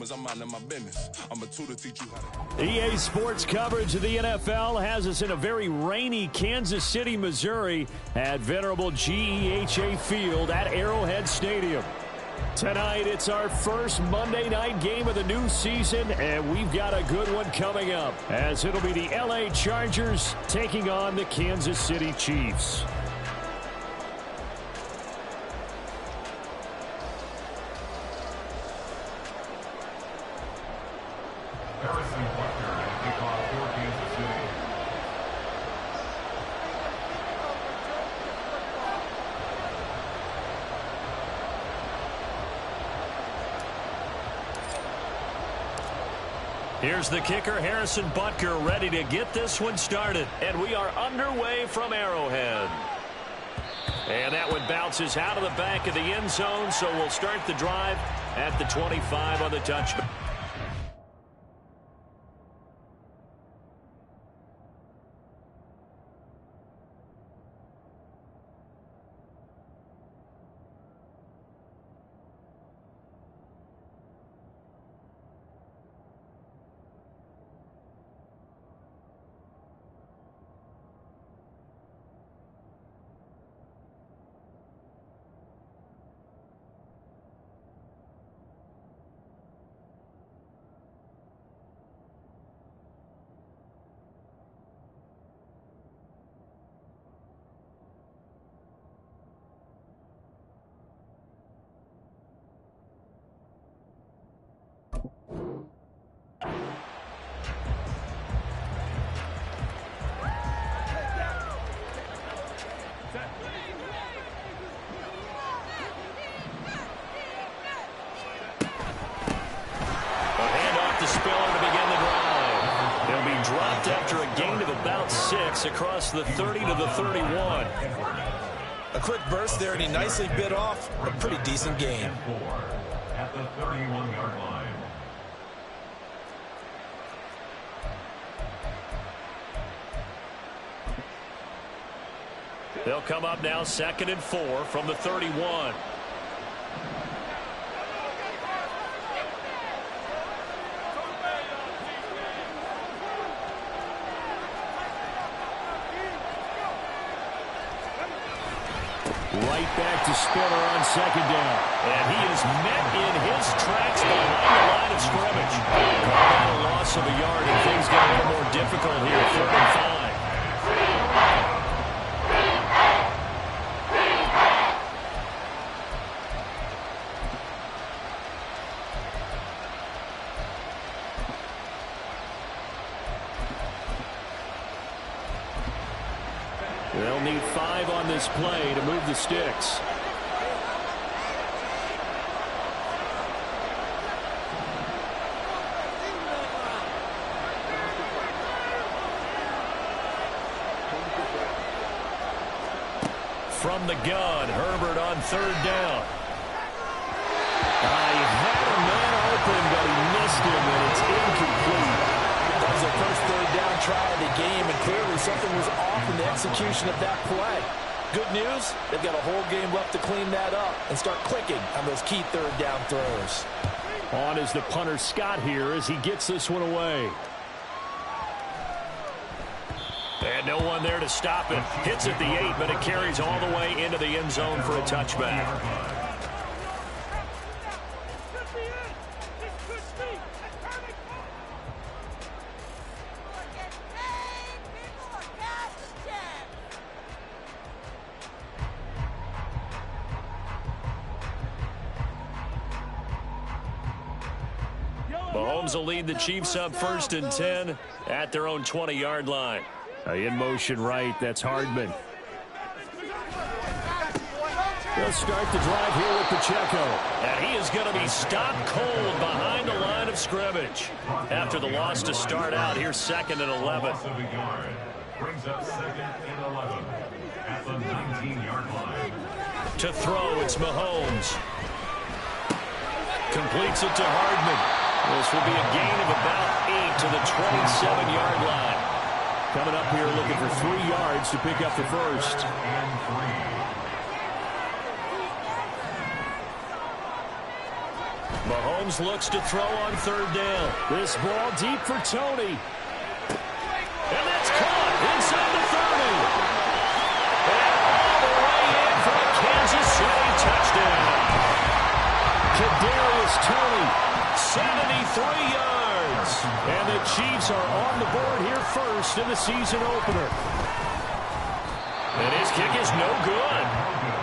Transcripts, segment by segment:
rumors, I'm minding my business. I'm a tutor, teach you how to... EA Sports coverage of the NFL has us in a very rainy Kansas City, Missouri at venerable GEHA Field at Arrowhead Stadium. Tonight, it's our first Monday night game of the new season, and we've got a good one coming up, as it'll be the LA Chargers taking on the Kansas City Chiefs. Here's the kicker, Harrison Butker, ready to get this one started. And we are underway from Arrowhead. And that one bounces out of the back of the end zone, so we'll start the drive at the 25 on the touchback. After a gain of about 6 across the 30 to the 31. A quick burst there, and he nicely bit off a pretty decent gain. At the 31-yard line. They'll come up now 2nd and 4 from the 31. Right back to Spiller on 2nd down. And he is met in his tracks behind the line of scrimmage. Called a loss of a yard, and things get a little more difficult here. 3rd and 5. They'll need 5 on this play to move the sticks. From the gun, Herbert on 3rd down. He had a man open, but he missed him, and it's incomplete. That was their first 3rd down try of the game, and clearly something was off in the execution of that play. Good news, they've got a whole game left to clean that up and start clicking on those key 3rd down throws. On is the punter Scott here as he gets this one away. And no one there to stop it. Hits at the 8, but it carries all the way into the end zone for a touchback. Mahomes will lead the Chiefs up 1st and 10 at their own 20-yard line. In motion right, that's Hardman. They'll start the drive here with Pacheco. And he is going to be stopped cold behind the line of scrimmage. After the loss to start out, here's 2nd and 11. Brings up 2nd and 11 at the 19-yard line. To throw, it's Mahomes. Completes it to Hardman. This will be a gain of about 8 to the 27-yard line. Coming up here looking for 3 yards to pick up the first. Mahomes Mahomes looks to throw on third down. This ball deep for Tony. And that's caught inside the 30. And all the way in for a Kansas City touchdown. Kadarius Toney, 73 yards. And the Chiefs are on the board here first in the season opener. And his kick is no good.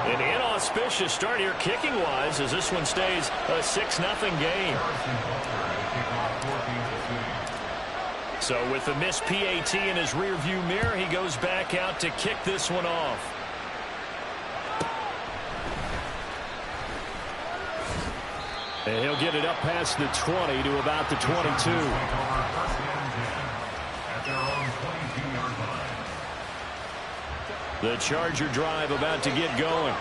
An inauspicious start here kicking-wise as this one stays a 6-0 game. So with the missed PAT in his rearview mirror, he goes back out to kick this one off. And he'll get it up past the 20 to about the 22. The Charger drive about to get going.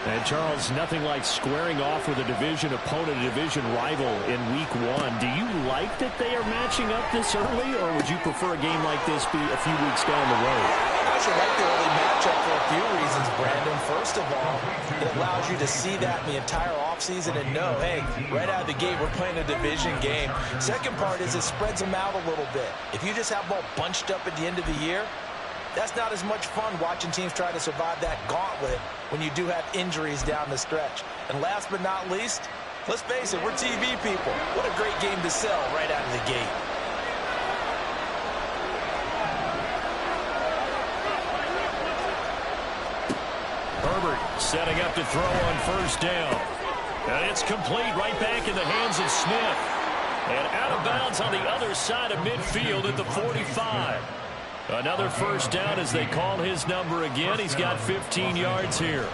And, Charles, nothing like squaring off with a division opponent, a division rival in Week 1. Do you like that they are matching up this early, or would you prefer a game like this be a few weeks down the road? I actually like the early matchup for a few reasons, Brandon. First of all, it allows you to see that in the entire offseason and know, hey, right out of the gate, we're playing a division game. Second part is it spreads them out a little bit. If you just have them all bunched up at the end of the year, that's not as much fun watching teams try to survive that gauntlet when you do have injuries down the stretch. And last but not least, let's face it, we're TV people. What a great game to sell right out of the gate. Herbert setting up to throw on first down. And it's complete right back in the hands of Smith. And out of bounds on the other side of midfield at the 45. Another first down as they call his number again. He's got 15 yards here.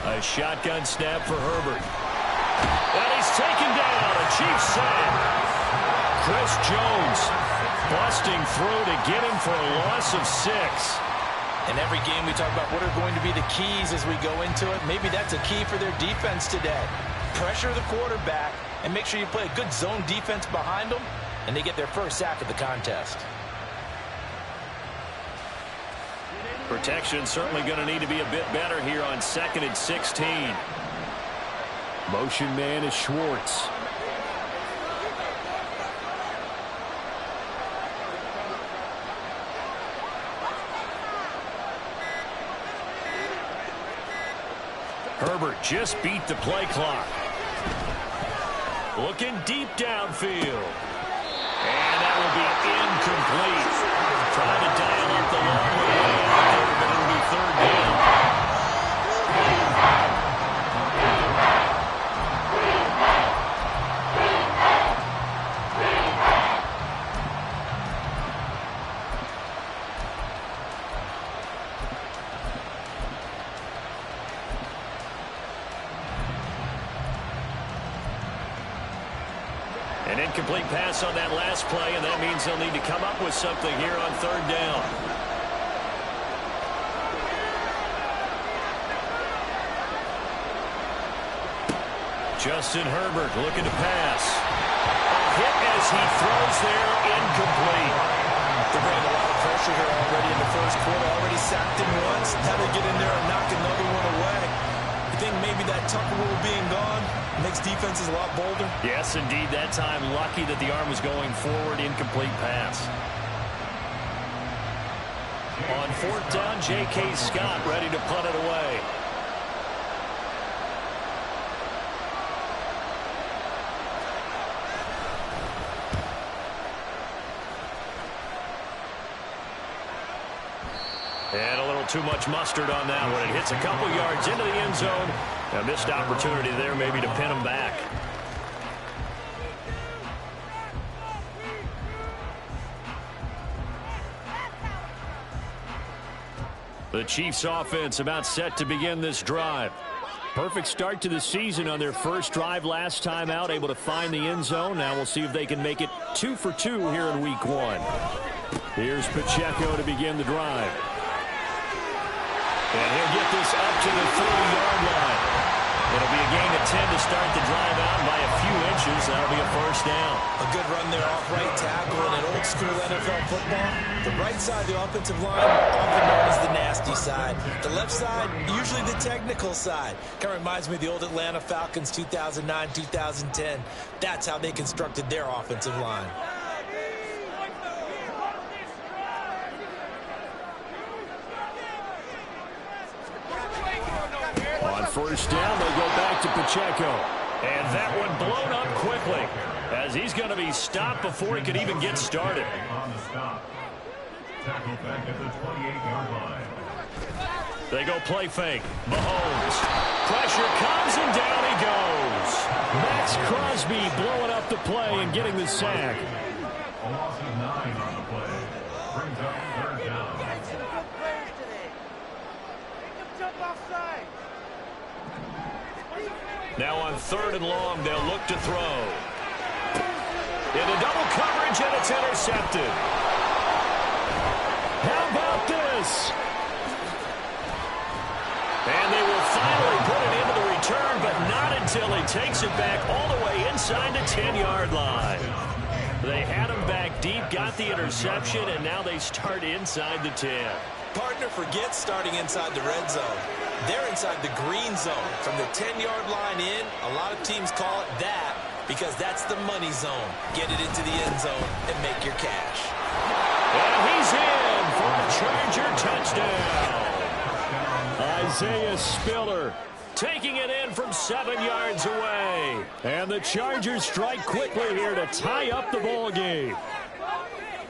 A shotgun snap for Herbert. And he's taken down. A Chiefs sack. Chris Jones busting through to get him for a loss of 6. In every game we talk about what are going to be the keys as we go into it. Maybe that's a key for their defense today. Pressure the quarterback and make sure you play a good zone defense behind them, and they get their first sack of the contest. Protection certainly going to need to be a bit better here on 2nd and 16. Motion man is Schwartz. Herbert just beat the play clock. Looking deep downfield. And that will be incomplete. Trying to dial up the long way out there, but it'll be third down. An incomplete pass on that last play, and that means they'll need to come up with something here on third down. Justin Herbert looking to pass. A hit as he throws there, incomplete. They're bringing a lot of pressure here already in the first quarter. Already sacked him once. Had to get in there and knock another one away. I think maybe that Tucker rule being gone makes defenses a lot bolder. Yes, indeed. That time, lucky that the arm was going forward. Incomplete pass. On fourth down, J.K. Scott ready to punt it away. And a little too much mustard on that one. It hits a couple yards into the end zone. A missed opportunity there maybe to pin him back. The Chiefs offense about set to begin this drive. Perfect start to the season on their first drive last time out, able to find the end zone. Now we'll see if they can make it 2 for 2 here in week 1. Here's Pacheco to begin the drive. And he'll get this up to the 30-yard line. It'll be a gain of 10 to start the drive out by a few inches. That'll be a first down. A good run there off right tackle in an old-school NFL football. The right side of the offensive line, often known as the nasty side. The left side, usually the technical side. Kind of reminds me of the old Atlanta Falcons 2009, 2010. That's how they constructed their offensive line. On first down, they go back to Pacheco. And that one blown up quickly, as he's going to be stopped before he could even get started. On the stop. Tackle back at the 28-yard line. They go play fake. Mahomes. Pressure comes, and down he goes. Max Crosby blowing up the play and getting the sack. A loss of 9 on the play. Brings up third down. Now on third and long, they'll look to throw. Into double coverage, and it's intercepted. How about this? And they will finally put it into the return, but not until he takes it back all the way inside the 10-yard line. They had him back deep, got the interception, and now they start inside the 10. Partner forgets starting inside the red zone. They're inside the green zone. From the 10-yard line in, a lot of teams call it that because that's the money zone. Get it into the end zone and make your cash. And he's in for a Charger touchdown. Isaiah Spiller taking it in from 7 yards away. And the Chargers strike quickly here to tie up the ball game.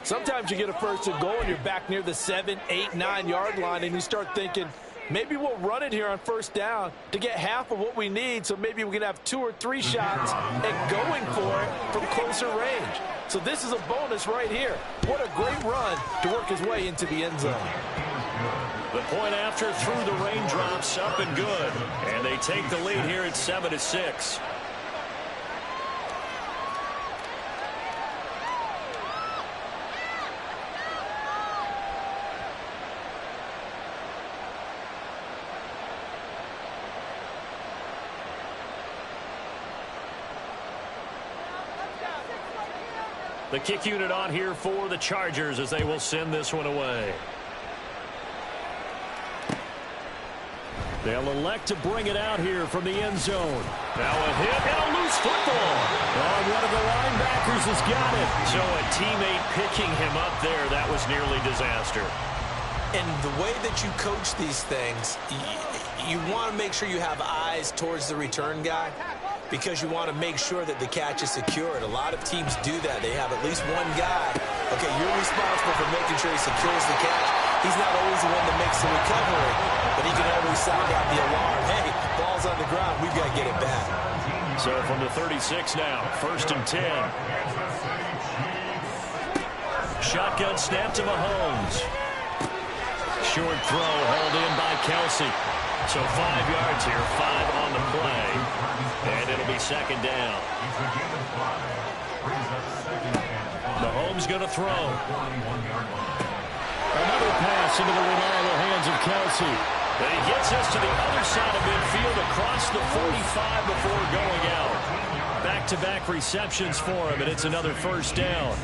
Sometimes you get a first and goal and you're back near the 7, 8, 9-yard line and you start thinking, maybe we'll run it here on first down to get half of what we need, so maybe we can have 2 or 3 shots at going for it from closer range. So this is a bonus right here. What a great run to work his way into the end zone. The point after through the raindrops, up and good. And they take the lead here at 7-6. The kick unit on here for the Chargers as they will send this one away. They'll elect to bring it out here from the end zone. Now a hit and a loose football. Oh, one of the linebackers has got it. So a teammate picking him up there, that was nearly disaster. And the way that you coach these things, you want to make sure you have eyes towards the return guy because you want to make sure that the catch is secured. A lot of teams do that. They have at least one guy. Okay, you're responsible for making sure he secures the catch. He's not always the one that makes the recovery, but he can always sound out the alarm. Hey, ball's on the ground. We've got to get it back. So from the 36 now, 1st and 10. Shotgun snap to Mahomes. Short throw held in by Kelsey. So 5 yards here, 5 on the play. And it'll be second down. Mahomes going to throw. Another pass into the reliable hands of Kelsey. But he gets us to the other side of midfield across the 45 before going out. Back-to-back receptions for him, and it's another first down.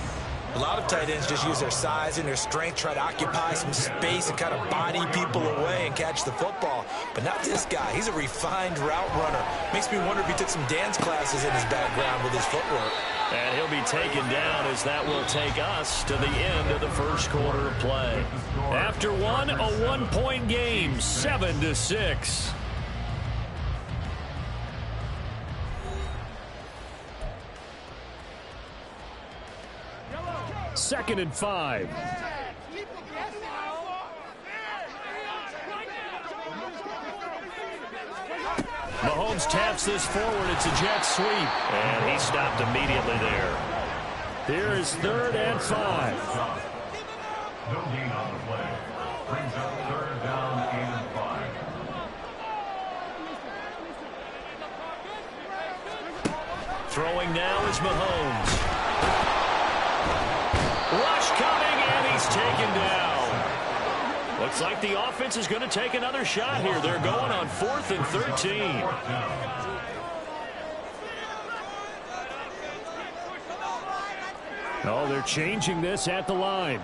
A lot of tight ends just use their size and their strength, try to occupy some space and kind of body people away and catch the football. But not this guy. He's a refined route runner. Makes me wonder if he took some dance classes in his background with his footwork. And he'll be taken down as that will take us to the end of the first quarter of play. After one, a one-point game, 7-6. Second and 5. Mahomes taps this forward. It's a jet sweep. And he stopped immediately there. Here is 3rd and 5. No gain on the play. Brings up 3rd down and 5. Throwing now is Mahomes. Rush coming, and he's taken down. Looks like the offense is going to take another shot here. They're going on 4th and 13. Oh, they're changing this at the line.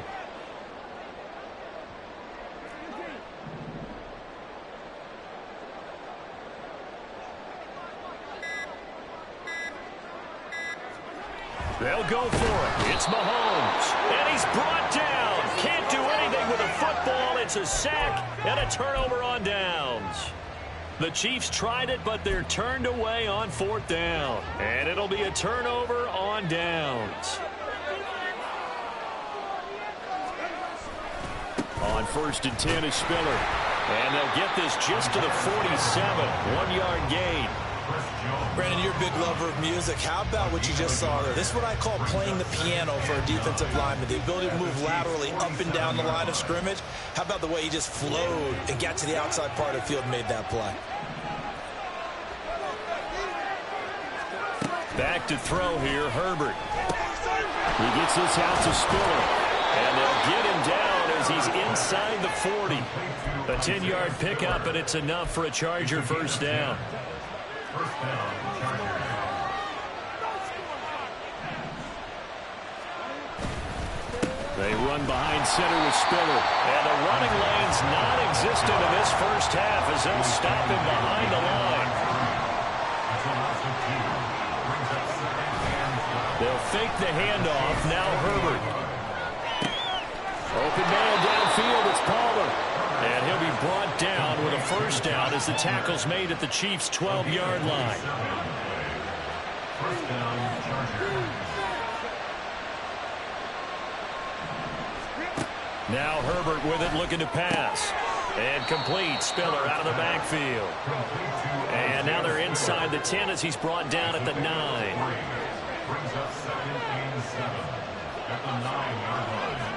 They'll go for it. It's Mahomes. And he's brought down. Can't do anything with a football. It's a sack and a turnover on downs. The Chiefs tried it, but they're turned away on 4th down. And it'll be a turnover on downs. On 1st and 10 is Spiller. And they'll get this just to the 47. 1-yard gain. Brandon, you're a big lover of music. How about what you just saw there? This is what I call playing the piano for a defensive lineman. The ability to move laterally up and down the line of scrimmage. How about the way he just flowed and got to the outside part of the field and made that play? Back to throw here, Herbert. He gets this out to Spiller. And they'll get him down as he's inside the 40. A 10-yard pickup, and it's enough for a Charger first down. They run behind center with Spiller. And the running lane's non-existent in this first half as they'll stop him behind the line. They'll fake the handoff. Now Herbert. Open man downfield. It's Palmer. And he'll be brought down with a first down as the tackle's made at the Chiefs' 12-yard line. First down, Chargers. Now Herbert with it, looking to pass. And complete. Spiller out of the backfield. And now they're inside the 10 as he's brought down at the 9. Brings up 2nd and 7 at the 9-yard line.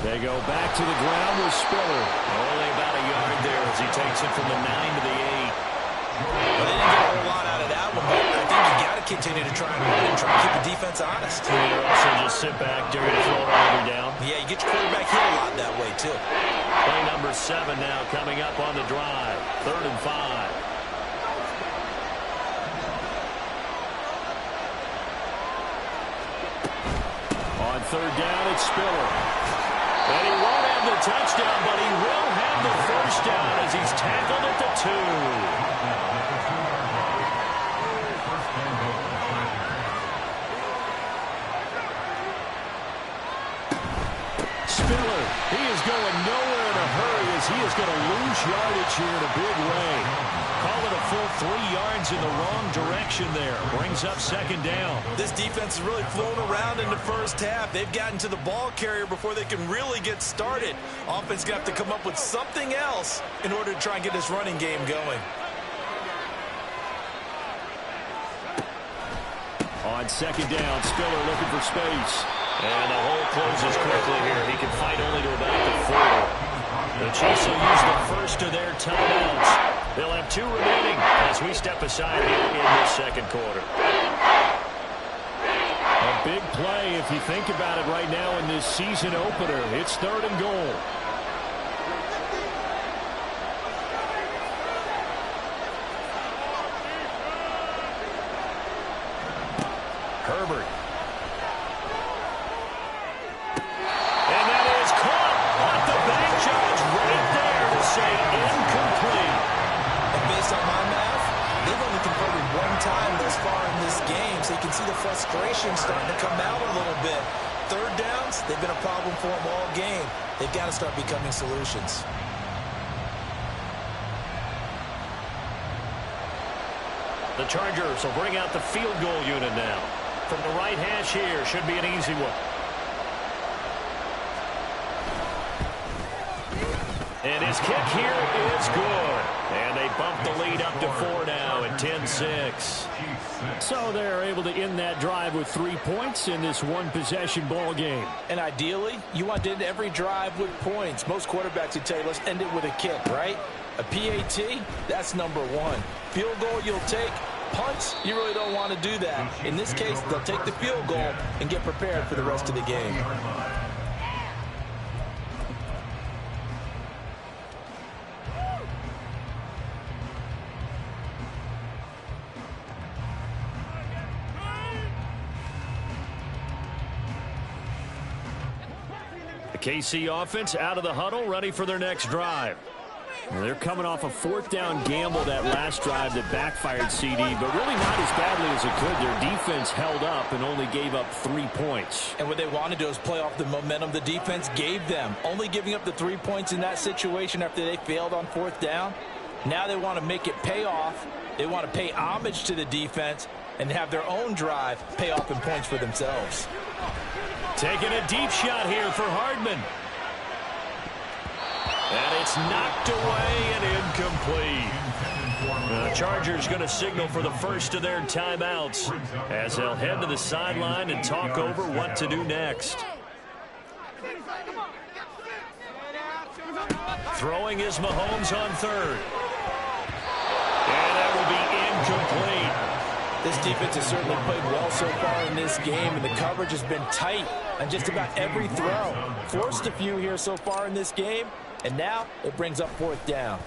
They go back to the ground with Spiller. Only about a yard there as he takes it from the 9 to the 8. Well, they didn't get a whole lot out of that one, but I think you got to continue to try and run and try and keep the defense honest. You also just sit back during the throw over down. Yeah, you get your quarterback hit a lot that way, too. Play number 7 now coming up on the drive. 3rd and 5. On 3rd down, it's Spiller. And he won't have the touchdown, but he will have the first down as he's tackled at the 2. Spiller, he is going nowhere in a hurry as he is going to lose yardage here in a big way. Call it a full 3 yards in the wrong direction there. Brings up 2nd down. This defense is really flown around in the first half. They've gotten to the ball carrier before they can really get started. Offense going to have to come up with something else in order to try and get this running game going. On 2nd down, Spiller looking for space. And the hole closes quickly here. He can fight only to about the 4. The Chiefs will use the first of their timeouts. They'll have 2 remaining as we step aside here in this 2nd quarter. A big play if you think about it right now in this season opener. It's 3rd and goal. Herbert. And that is caught off the back, Judge, right there to say incomplete. And based on my math, they've only converted 1 time thus far in this game, so you can see the frustration starting to come out a little bit. 3rd downs, they've been a problem for them all game. They've got to start becoming solutions. The Chargers will bring out the field goal unit now. From the right hash here, should be an easy one. And his kick here is good. And they bump the lead up to 4 now at 10-6. So they're able to end that drive with 3 points in this one-possession ball game. And ideally, you want to end every drive with points. Most quarterbacks would tell you, let's end it with a kick, right? A PAT, that's number 1. Field goal you'll take, punts, you really don't want to do that. In this case, they'll take the field goal and get prepared for the rest of the game. KC offense out of the huddle, ready for their next drive. Well, they're coming off a 4th down gamble that last drive that backfired CD, but really not as badly as it could. Their defense held up and only gave up 3 points. And what they want to do is play off the momentum the defense gave them. Only giving up the 3 points in that situation after they failed on 4th down. Now they want to make it pay off. They want to pay homage to the defense and have their own drive pay off in points for themselves. Taking a deep shot here for Hardman. And it's knocked away and incomplete. The Chargers going to signal for the first of their timeouts as they'll head to the sideline and talk over what to do next. Throwing is Mahomes on 3rd. And that will be incomplete. This defense has certainly played well so far in this game, and the coverage has been tight on just about every throw. Forced a few here so far in this game, and now it brings up 4th down.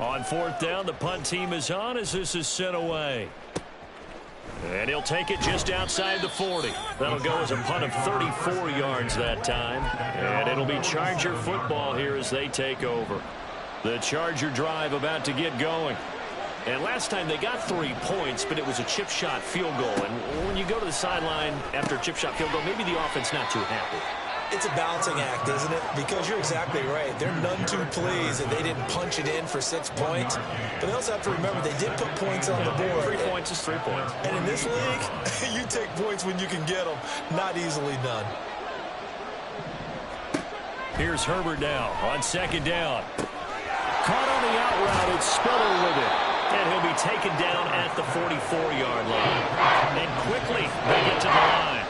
On 4th down, the punt team is on as this is sent away. And he'll take it just outside the 40. That'll go as a punt of 34 yards that time. And it'll be Charger football here as they take over. The Charger drive about to get going. And last time they got 3 points, but it was a chip shot field goal. And when you go to the sideline after a chip shot field goal, maybe the offense not too happy. It's a balancing act, isn't it? Because you're exactly right. They're none too pleased that they didn't punch it in for 6 points. But they also have to remember they did put points on the board. 3 points is 3 points. And in this league, you take points when you can get them. Not easily done. Here's Herbert now on 2nd down. Caught on the out route. It's Spiller with it. And he'll be taken down at the 44-yard line. And quickly they get to the line.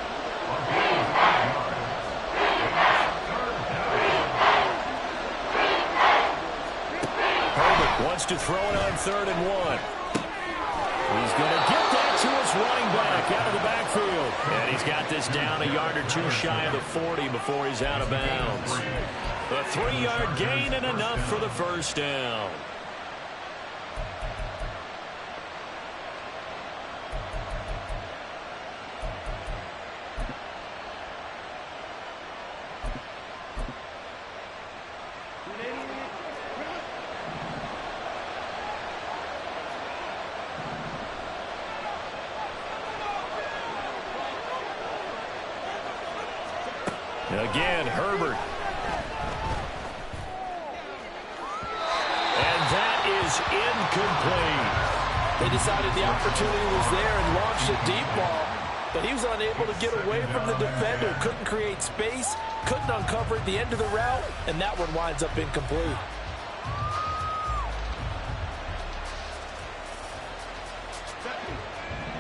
Herbert wants to throw it on 3rd and 1. He's going to get that to his running back out of the backfield. And he's got this down a yard or 2 shy of the 40 before he's out of bounds. A 3-yard gain and enough for the first down. Again, Herbert. And that is incomplete. They decided the opportunity was there and launched a deep ball, but he was unable to get away from the defender. Couldn't create space, couldn't uncover at the end of the route, and that one winds up incomplete.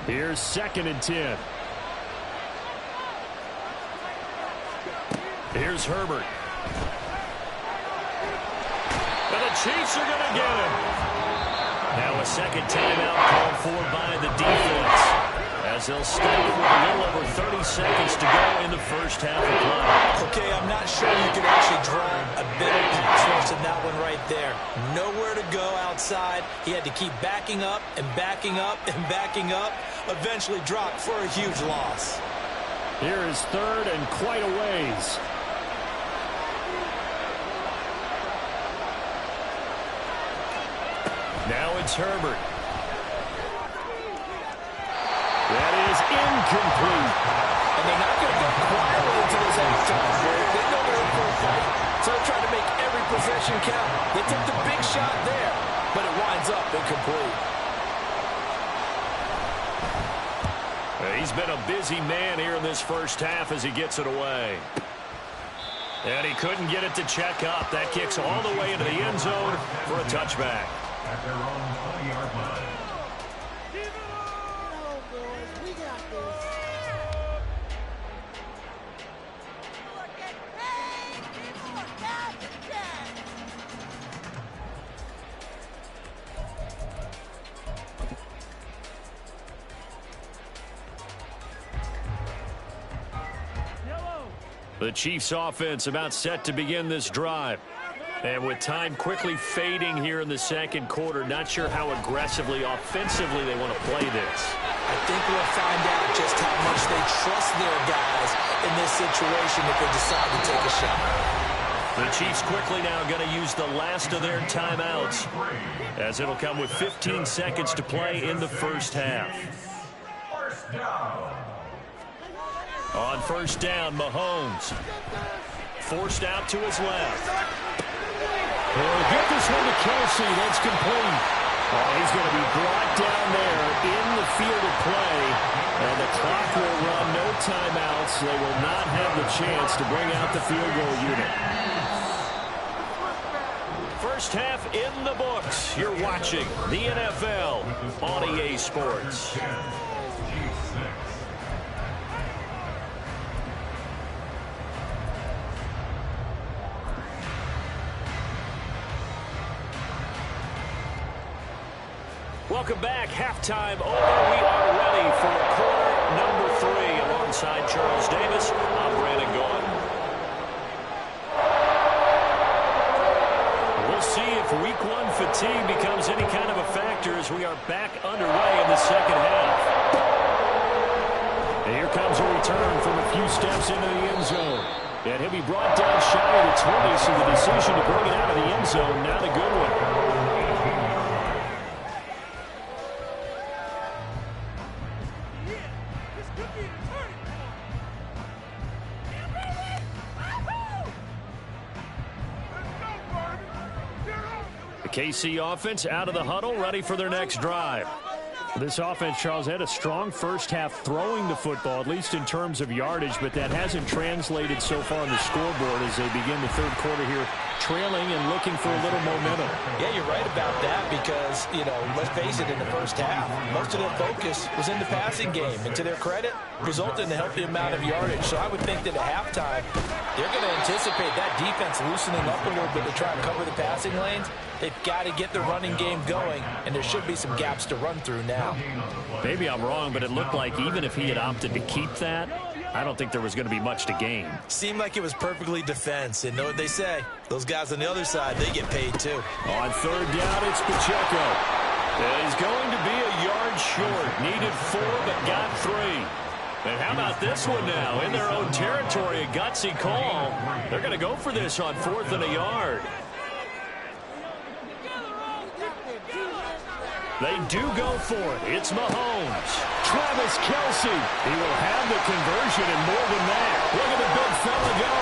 Here's 2nd and 10. Here's Herbert. And the Chiefs are going to get him. Now a second timeout called for by the defense as they'll start with a little over 30 seconds to go in the first half of play. Okay, I'm not sure you could actually draw a better pass rush than that one right there. Nowhere to go outside. He had to keep backing up and backing up and backing up. Eventually dropped for a huge loss. Here is 3rd and quite a ways. Now it's Herbert. That is incomplete. And they're not going to go quietly into this halftime. They know they're in for a fight, so they're trying to make every possession count. They took the big shot there, but it winds up incomplete. He's been a busy man here in this first half as he gets it away. And he couldn't get it to check up. That kicks all the way into the end zone for a touchback. At their own 20-yard line. The Chiefs offense about set to begin this drive. And with time quickly fading here in the second quarter, not sure how aggressively, offensively they want to play this. I think we'll find out just how much they trust their guys in this situation if they decide to take a shot. The Chiefs quickly now going to use the last of their timeouts, as it'll come with 15 seconds to play in the first half. On first down, Mahomes. Forced out to his left. He'll get this one to Kelsey. That's complete. Oh, he's going to be brought down there in the field of play. And the clock will run, no timeouts. They will not have the chance to bring out the field goal unit. First half in the books. You're watching the NFL on EA Sports. Welcome back. Halftime over. We are ready for quarter number 3. Alongside Charles Davis, I'm Brandon Gaudin. We'll see if week 1 fatigue becomes any kind of a factor as we are back underway in the second half. And here comes a return from a few steps into the end zone. And he'll be brought down shy of the 20, so the decision to bring it out of the end zone, not a good one. KC offense out of the huddle, ready for their next drive. This offense, Charles, had a strong first half throwing the football, at least in terms of yardage, but that hasn't translated so far on the scoreboard as they begin the third quarter here, trailing and looking for a little momentum. Yeah, you're right about that because, let's face it, in the first half, most of their focus was in the passing game. And to their credit, resulted in a healthy amount of yardage. So I would think that at halftime, they're going to anticipate that defense loosening up a little bit to try and cover the passing lanes. They've got to get the running game going, and there should be some gaps to run through now. Maybe I'm wrong, but it looked like even if he had opted to keep that, I don't think there was going to be much to gain. Seemed like it was perfectly defense, and know what they say. Those guys on the other side, they get paid too. On third down, it's Pacheco. He's going to be a yard short. Needed 4, but got 3. And how about this one now? In their own territory, a gutsy call. They're going to go for this on 4th and a yard. They do go for it. It's Mahomes. Travis Kelsey. He will have the conversion and more than that. Look at the big fella go.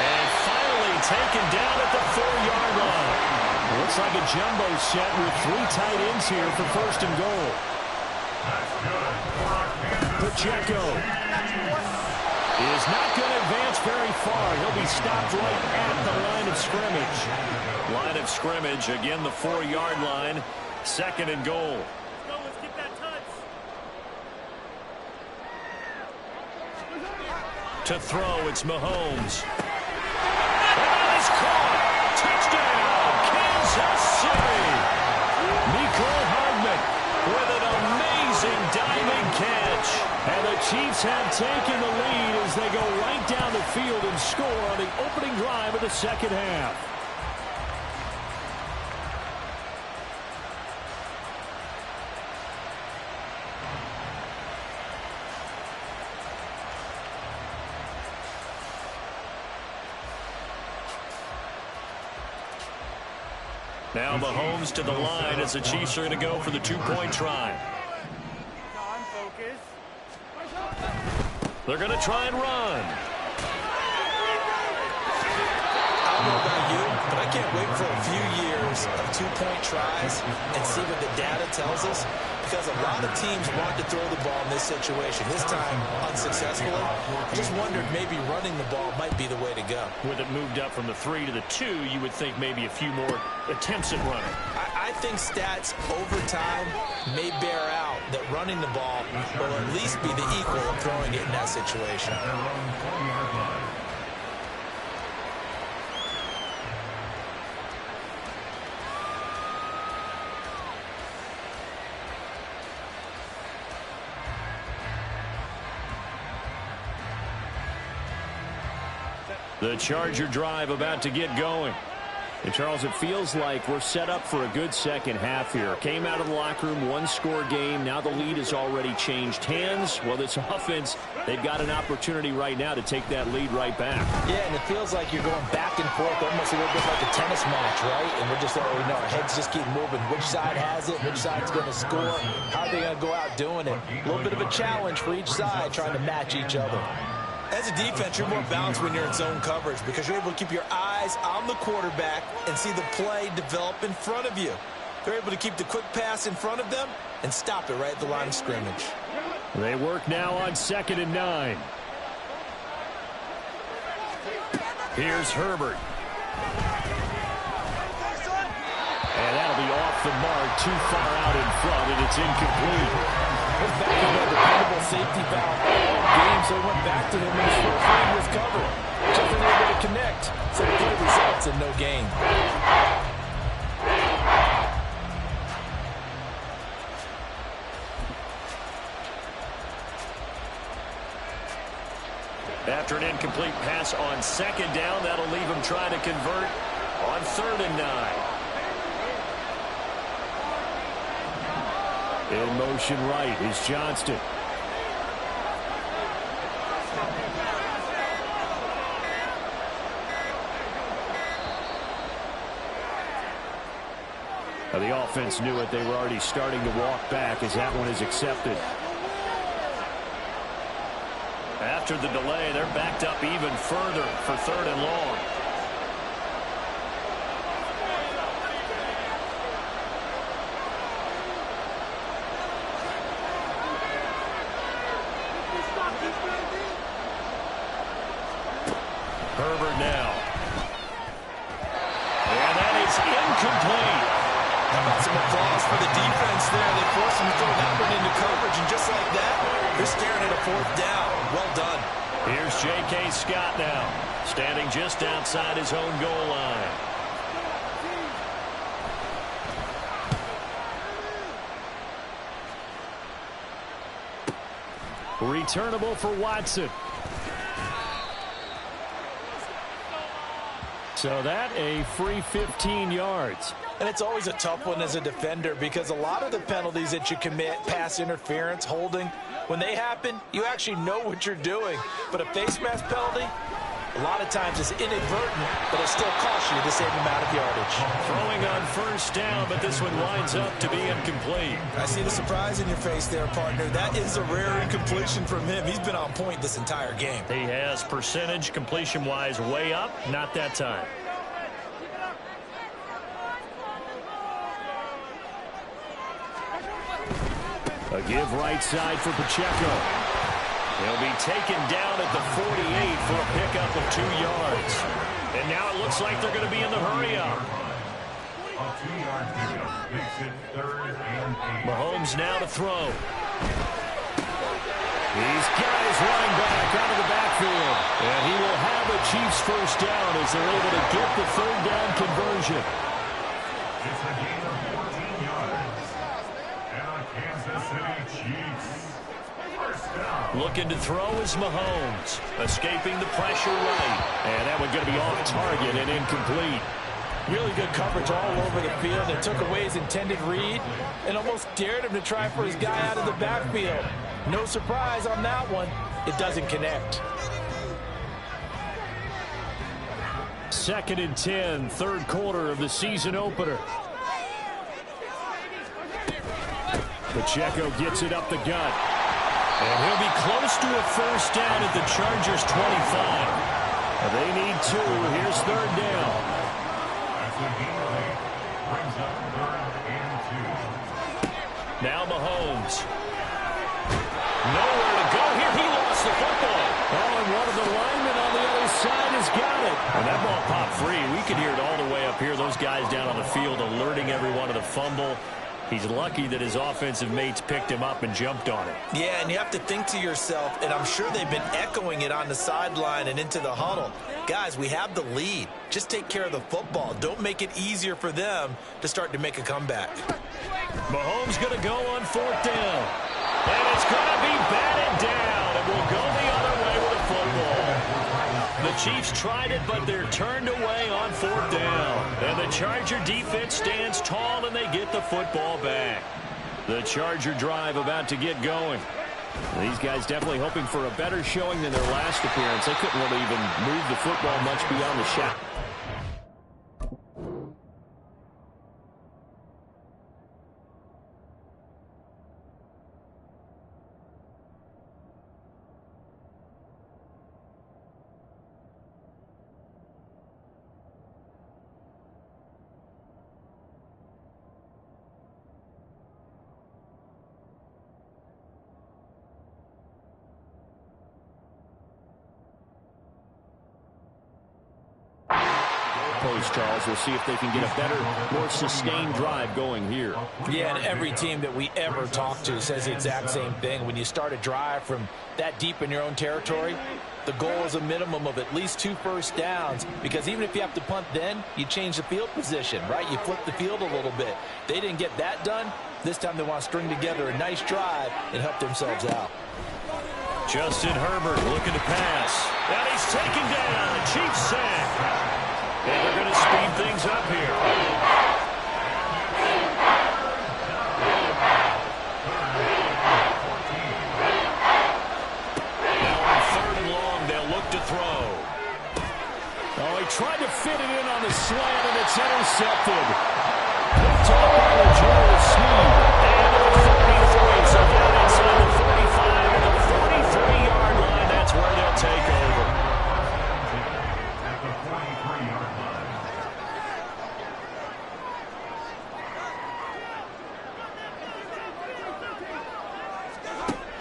And finally taken down at the 4-yard line. Looks like a jumbo set with 3 tight ends here for first and goal. Pacheco is not going to advance very far. He'll be stopped right at the line of scrimmage. Line of scrimmage, again the 4-yard line. 2nd and goal. Let's get that touch. To throw, it's Mahomes. And he's caught. Touchdown, Kansas City. Mecole Hardman with an amazing diving catch. And the Chiefs have taken the lead as they go right down the field and score on the opening drive of the second half. Now Mahomes to the line as the Chiefs are going to go for the 2-point try. They're going to try and run. I don't know about you, but I can't wait for a few years of 2-point tries and see what the data tells us, because a lot of teams want to throw the ball in this situation. This time, unsuccessfully. I just wondered maybe running the ball might be the way to go. With it moved up from the 3 to the 2, you would think maybe a few more attempts at running. I think stats over time may bear out that running the ball will at least be the equal of throwing it in that situation. The Charger drive about to get going. And, Charles, it feels like we're set up for a good second half here. Came out of the locker room, one-score game. Now the lead has already changed hands. Well, this offense, they've got an opportunity right now to take that lead right back. Yeah, and it feels like you're going back and forth, almost a little bit like a tennis match, right? And we're just already know our heads just keep moving. Which side has it? Which side's going to score? How are they going to go out doing it? A little bit of a challenge for each side, trying to match each other. As a defense, you're more balanced when you're in zone coverage because you're able to keep your eyes on the quarterback and see the play develop in front of you. They're able to keep the quick pass in front of them and stop it right at the line of scrimmage. They work now on 2nd and 9. Here's Herbert. And that'll be off the mark, too far out in front, and it's incomplete. Goes back to their dependable safety valve all game, so he went back to him and his first line was covered. Just unable to connect, so the play results in no gain. After an incomplete pass on 2nd down, that'll leave him trying to convert on 3rd and 9. In motion right is Johnston. Now the offense knew it. They were already starting to walk back as that one is accepted. After the delay, they're backed up even further for 3rd and long. Herbert now. And that is incomplete. How about some applause for the defense there? They forced him to throw that one into coverage, and just like that, they're staring at a 4th down. Well done. Here's J.K. Scott now, standing just outside his own goal line. Returnable for Watson. So that a free 15 yards. And it's always a tough one as a defender because a lot of the penalties that you commit, pass interference, holding, when they happen, you actually know what you're doing. But a face mask penalty, a lot of times it's inadvertent, but it still costs you the same amount of yardage. Throwing on 1st down, but this one winds up to be incomplete. I see the surprise in your face there, partner. That is a rare incompletion from him. He's been on point this entire game. He has percentage completion-wise way up, not that time. A give right side for Pacheco. He'll be taken down at the 48 for a pickup of 2 yards. And now it looks like they're going to be in the hurry-up. A 2-yard pickup makes it 3rd and 8. Mahomes now to throw. He's got his running back out of the backfield. And he will have a Chiefs 1st down as they're able to get the 3rd down conversion. It's a gain of 14 yards. And a Kansas City Chiefs 1st down. Looking to throw is Mahomes. Escaping the pressure right. And that one going to be off target and incomplete. Really good coverage all over the field. They took away his intended read and almost dared him to try for his guy out of the backfield. No surprise on that one. It doesn't connect. 2nd and 10, 3rd quarter of the season opener. Pacheco gets it up the gut. And he'll be close to a 1st down at the Chargers 25. They need 2. Here's 3rd down. Brings up 3rd and 2. Now Mahomes. Nowhere to go here. He lost the football. Oh, and one of the linemen on the other side has got it. And that ball popped free. We could hear it all the way up here. Those guys down on the field alerting everyone of the fumble. He's lucky that his offensive mates picked him up and jumped on it. Yeah, and you have to think to yourself, and I'm sure they've been echoing it on the sideline and into the huddle. Guys, we have the lead. Just take care of the football. Don't make it easier for them to start to make a comeback. Mahomes going to go on 4th down. And it's going to be batted down. And we'll go the other way with a football. The the Chiefs tried it, but they're turned away on 4th down. And the Charger defense stands tall, and they get the football back. The Charger drive about to get going. These guys definitely hoping for a better showing than their last appearance. They couldn't really even move the football much beyond the shot. Charles, we'll see if they can get a better, more sustained drive going here. Yeah, and every team that we ever talk to says the exact same thing. When you start a drive from that deep in your own territory, the goal is a minimum of at least 2 first downs, because even if you have to punt then, you change the field position, right? You flip the field a little bit. They didn't get that done. This time they want to string together a nice drive and help themselves out. Justin Herbert looking to pass. And he's taken down. Chiefs sack. And they're going to speed things up here. Now on 3rd and long, they'll look to throw. Oh, he tried to fit it in on the slant, and it's intercepted. Picked up by the Julius Sneed. And to the 43, so down inside the 45 and the 43-yard line. That's where they'll take over.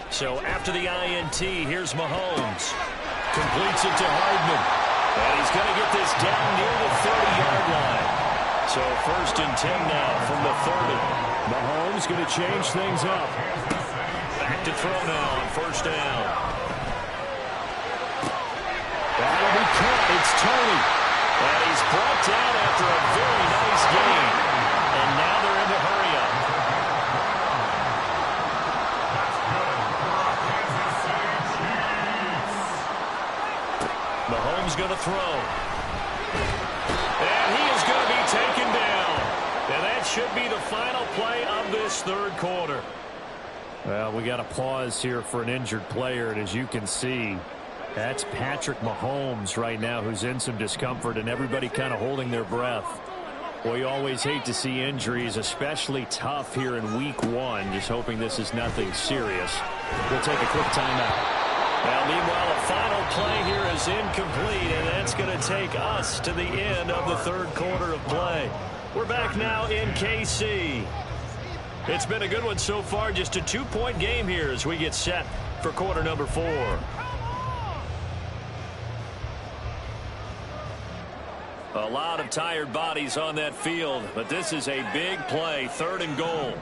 So after the INT, here's Mahomes. Completes it to Hardman. And he's going to get this down near the 30-yard line. So 1st and 10 now from the 30. Mahomes going to change things up. Back to throw now on 1st down. That'll be caught. It's Tony. And he's brought down after a very nice gain. And now they're in the hurry-up. Mahomes going to throw. And he is going to be taken down. And that should be the final play of this 3rd quarter. Well, we got a pause here for an injured player. And as you can see, that's Patrick Mahomes right now who's in some discomfort, and everybody kind of holding their breath. Well, you always hate to see injuries, especially tough here in week 1. Just hoping this is nothing serious. We'll take a quick timeout. Now, meanwhile, a final play here is incomplete, and that's going to take us to the end of the 3rd quarter of play. We're back now in KC. It's been a good one so far, just a 2-point game here as we get set for quarter number 4. A lot of tired bodies on that field, but this is a big play, 3rd and goal.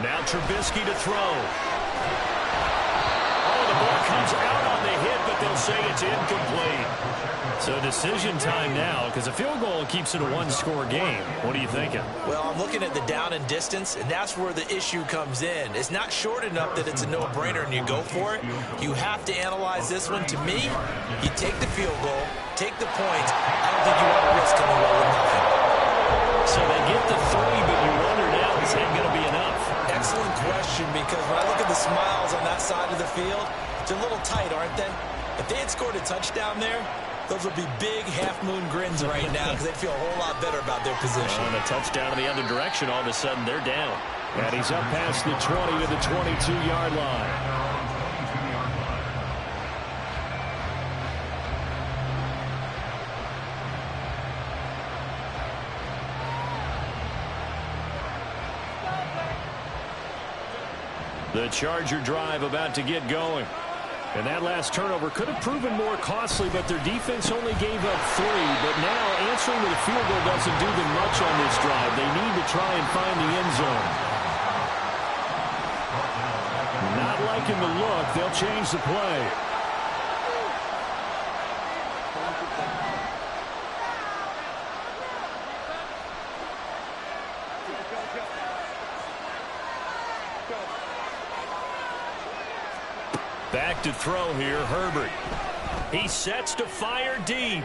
Now Trubisky to throw. The ball comes out on the hit, but they'll say it's incomplete. So decision time now, because a field goal keeps it a 1-score game. What are you thinking? Well, I'm looking at the down and distance, and that's where the issue comes in. It's not short enough that it's a no-brainer and you go for it. You have to analyze this one. To me, you take the field goal, take the points. I don't think you want to risk coming away with nothing. So they get the 3, but you wonder now, is that going to be enough? Excellent question, because when I look at the smiles on that side of the field, they're a little tight, aren't they? If they had scored a touchdown there, those would be big half-moon grins right now because they'd feel a whole lot better about their position. And a touchdown in the other direction, all of a sudden they're down. And he's up past the 20 to the 22-yard line. The Charger drive about to get going. And that last turnover could have proven more costly, but their defense only gave up 3. But now answering with a field goal doesn't do them much on this drive. They need to try and find the end zone. Not liking the look. They'll change the play. Back to throw here, Herbert. He sets to fire deep.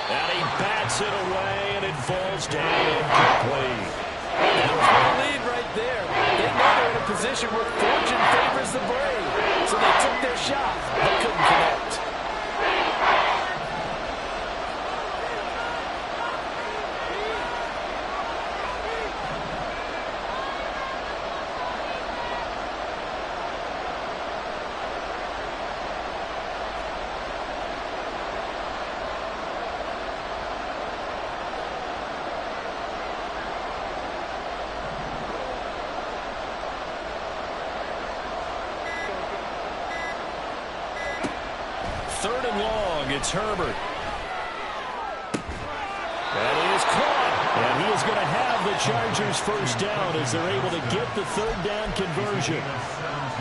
And he bats it away, and it falls down incomplete. That was their lead right there. They know they're in a position where fortune favors the brave. So they took their shot, but couldn't connect. Third and long, it's Herbert. That is caught. And he is going to have the Chargers first down as they're able to get the third down conversion.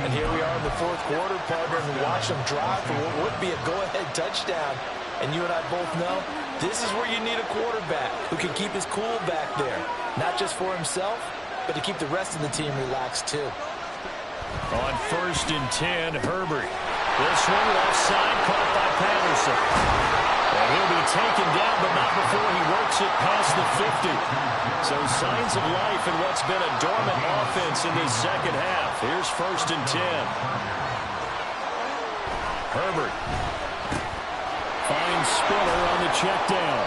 And here we are in the fourth quarter, partner, and watch them drive for what would be a go-ahead touchdown. And you and I both know this is where you need a quarterback who can keep his cool back there. Not just for himself, but to keep the rest of the team relaxed too. On 1st and 10, Herbert. This one left side, caught by Patterson. And he'll be taken down, but not before he works it past the 50. So signs of life in what's been a dormant offense in this second half. Here's 1st and 10. Herbert finds Spiller on the check down.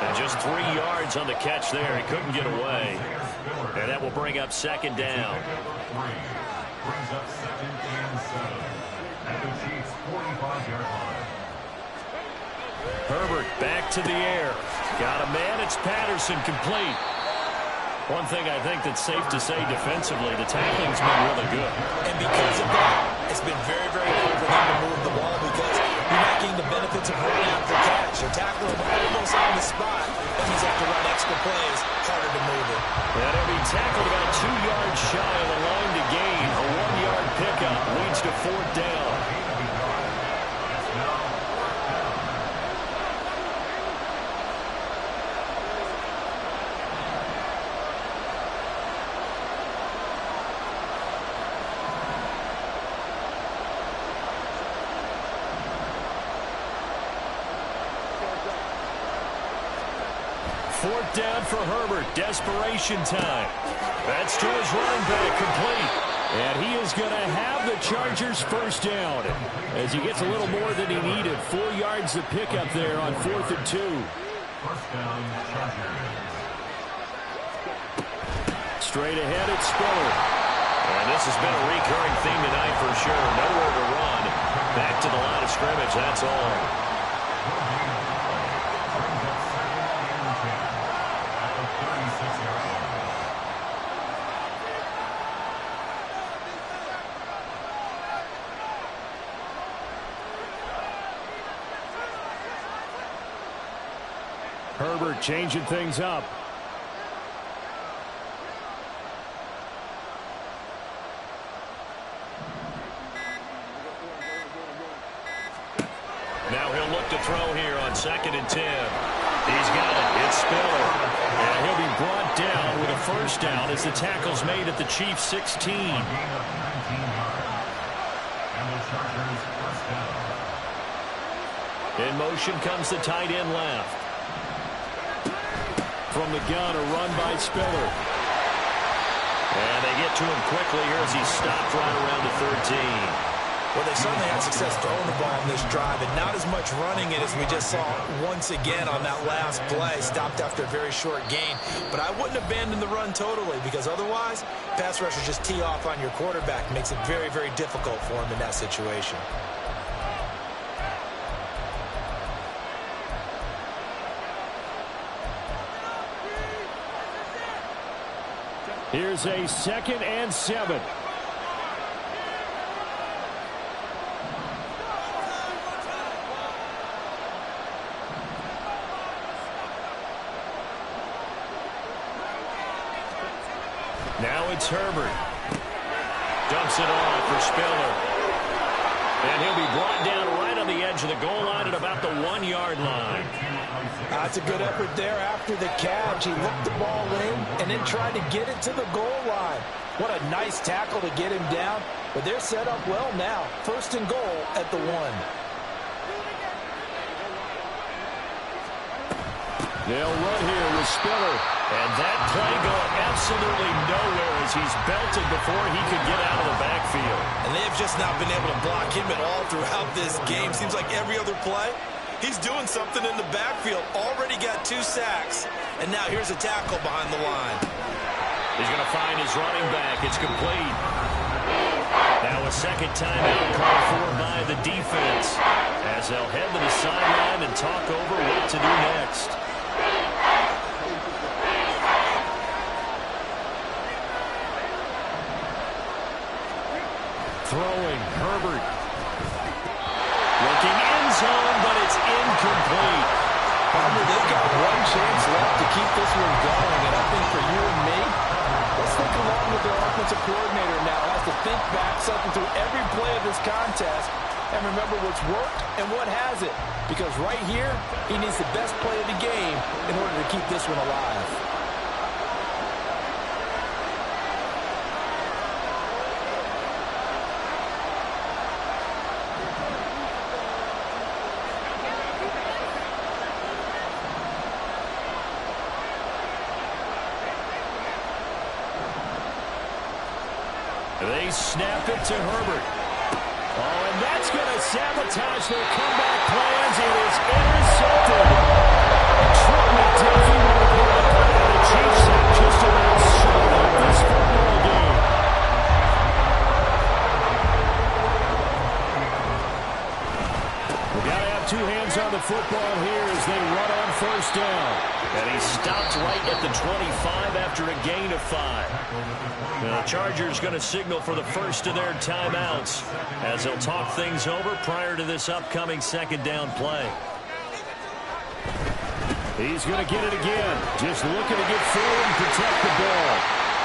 And just 3 yards on the catch there. He couldn't get away. And that will bring up 2nd down. Brings up 2nd and 7 at the Chiefs' 45-yard line. Herbert back to the air. Got a man. It's Patterson, complete. One thing I think that's safe to say defensively, the tackling's been really good. And because of that, it's been very, very hard for them to move the ball because you're not getting the benefits of running after catch. You're tackling them almost on the spot. That means you have to run extra plays, harder to move it. And he'll be tackled about 2 yards shy of the line to gain. A 1-yard pickup leads to 4th down. Fourth down for Herbert. Desperation time. That's to his running back, complete. And he is going to have the Chargers first down as he gets a little more than he needed. 4 yards to pick up there on 4th and 2. First down, Chargers. Straight ahead, it's Spiller. And this has been a recurring theme tonight for sure. Nowhere to run. Back to the line of scrimmage, that's all. Herbert changing things up. Now he'll look to throw here on 2nd and 10. He's got it. It's Spiller. And he'll be brought down with a first down as the tackle's made at the Chiefs' 16. In motion comes the tight end left. From the gun, a run by Spiller. And they get to him quickly here as he stopped right around the 13. Well, they certainly had success throwing the ball in this drive, and not as much running it as we just saw once again on that last play. Stopped after a very short gain. But I wouldn't abandon the run totally, because otherwise, pass rushers just tee off on your quarterback. Makes it very, very difficult for him in that situation. Here's a 2nd and 7. Now it's Herbert. Dumps it off for Spiller. And he'll be brought down right on the edge of the goal line at about the 1-yard line. That's a good effort there after the catch. He looked the ball in and then tried to get it to the goal line. What a nice tackle to get him down. But they're set up well now. First and goal at the 1. They'll run here with Spiller. And that play going absolutely nowhere as he's belted before he could get out of the backfield. And they have just not been able to block him at all throughout this game. Seems like every other play, he's doing something in the backfield. Already got 2 sacks. And now here's a tackle behind the line. He's going to find his running back. It's complete. Now a second timeout called for by the defense as they'll head to the sideline and talk over what to do next. Throwing, Herbert. Looking end zone, but it's incomplete. They've got one chance left to keep this one going, and I think for you and me, let's think along with their offensive coordinator now. Has to think back, something through every play of this contest, and remember what's worked and what hasn't. Because right here, he needs the best play of the game in order to keep this one alive. They snap it to Herbert. Oh, and that's going to sabotage their comeback plans. It is intercepted. Trent McDuffie with the block. And the Chiefs have just about shut up this football game. We've got to have 2 hands on the football here as they run on first down. And he stopped right at the 25 after a gain of 5. The Chargers going to signal for the first of their timeouts as they'll talk things over prior to this upcoming second down play. He's going to get it again. Just looking to get forward and protect the ball.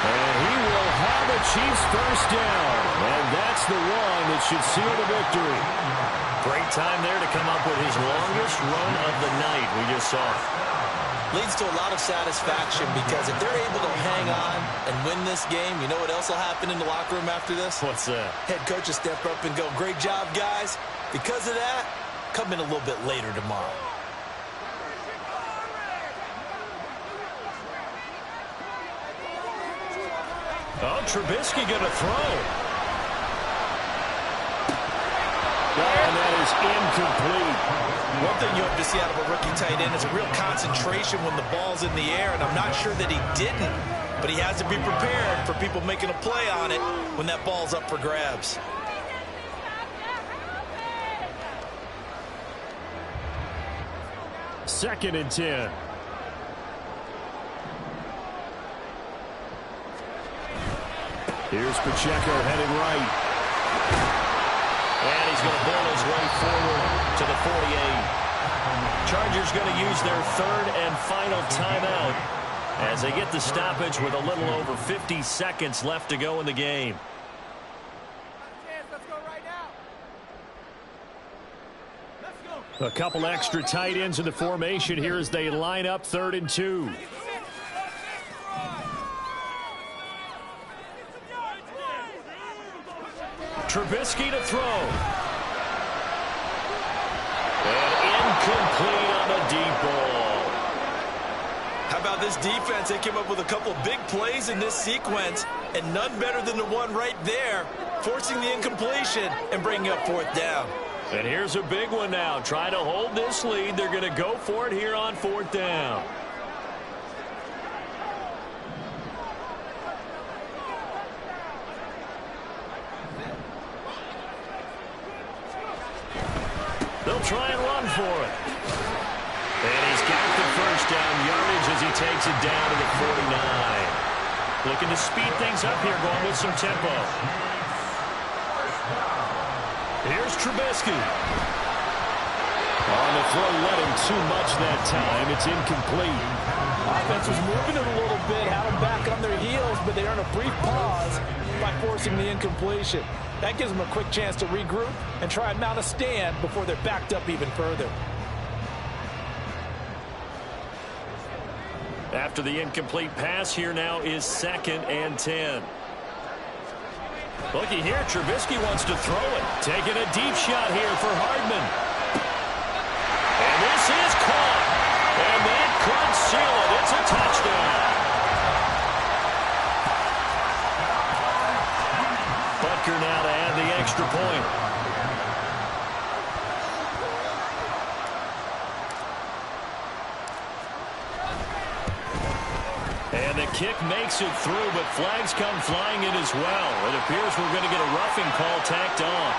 And he will have a Chiefs first down. And that's the one that should seal the victory. Great time there to come up with his longest run of the night we just saw. Leads to a lot of satisfaction because if they're able to hang on and win this game, you know what else will happen in the locker room after this? What's that? Head coach will step up and go, great job, guys. Because of that, come in a little bit later tomorrow. Oh, Trubisky going to throw. And that is incomplete. One thing you hope to see out of a rookie tight end is a real concentration when the ball's in the air, and I'm not sure that he didn't, but he has to be prepared for people making a play on it when that ball's up for grabs. Second and 10. Here's Pacheco headed right. And he's going to ball his way forward to the 48. Chargers going to use their third and final timeout as they get the stoppage with a little over 50 seconds left to go in the game. A couple extra tight ends in the formation here as they line up 3rd and 2. Trubisky to throw. And incomplete on the deep ball. How about this defense? They came up with a couple of big plays in this sequence, and none better than the one right there, forcing the incompletion and bringing up 4th down. And here's a big one now. Trying to hold this lead. They're going to go for it here on 4th down. They'll try and run for it. And he's got the first down yardage as he takes it down to the 49. Looking to speed things up here, going with some tempo. Here's Trubisky. On the throw, let him too much that time. It's incomplete. Offense was moving it a little bit, had them back on their heels, but they earned a brief pause by forcing the incompletion. That gives them a quick chance to regroup and try and mount a stand before they're backed up even further. After the incomplete pass, here now is 2nd and 10. Looky here, Trubisky wants to throw it. Taking a deep shot here for Hardman. And this is caught. And that could seal it. It's a touchdown. Butker now to add the extra point. And the kick makes it through, but flags come flying in as well. It appears we're going to get a roughing call tacked on.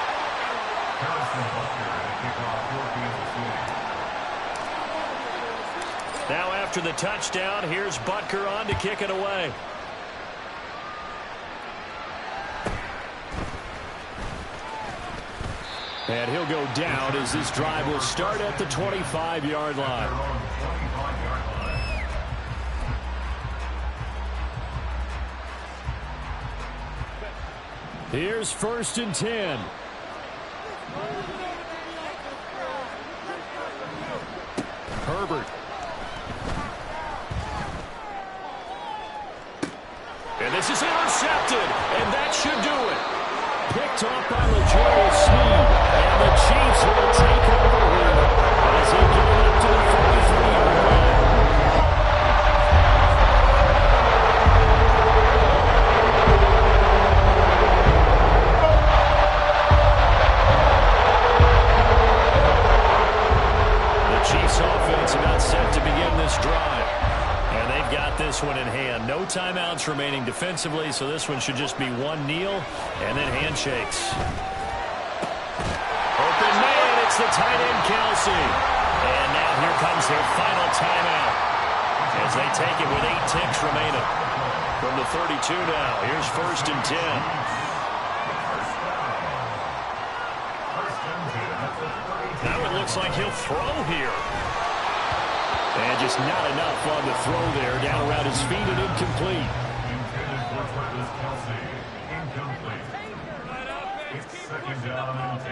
Now after the touchdown, here's Butker on to kick it away. And he'll go down as this drive will start at the 25-yard line. Here's 1st and 10. Herbert. And this is intercepted, and that should do it. Picked off by LaJoyce Sneed, and the Chiefs will take over here as they get it up to the 43-yard line. The Chiefs offense about set to begin this drive. And they've got this one in hand. No timeouts remaining defensively, so this one should just be one kneel and then handshakes. Open man, it's the tight end, Kelsey. And now here comes their final timeout as they take it with 8 ticks remaining. From the 32 now, here's 1st and 10. Now it looks like he'll throw here. And just not enough on the throw there. Down around his feet and incomplete. Intended for Travis Kelsey. Incomplete. It's 2nd down and 10.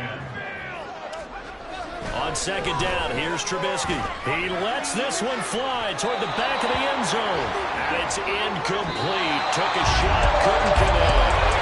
On 2nd down, here's Trubisky. He lets this one fly toward the back of the end zone. And it's incomplete. Took a shot, couldn't connect.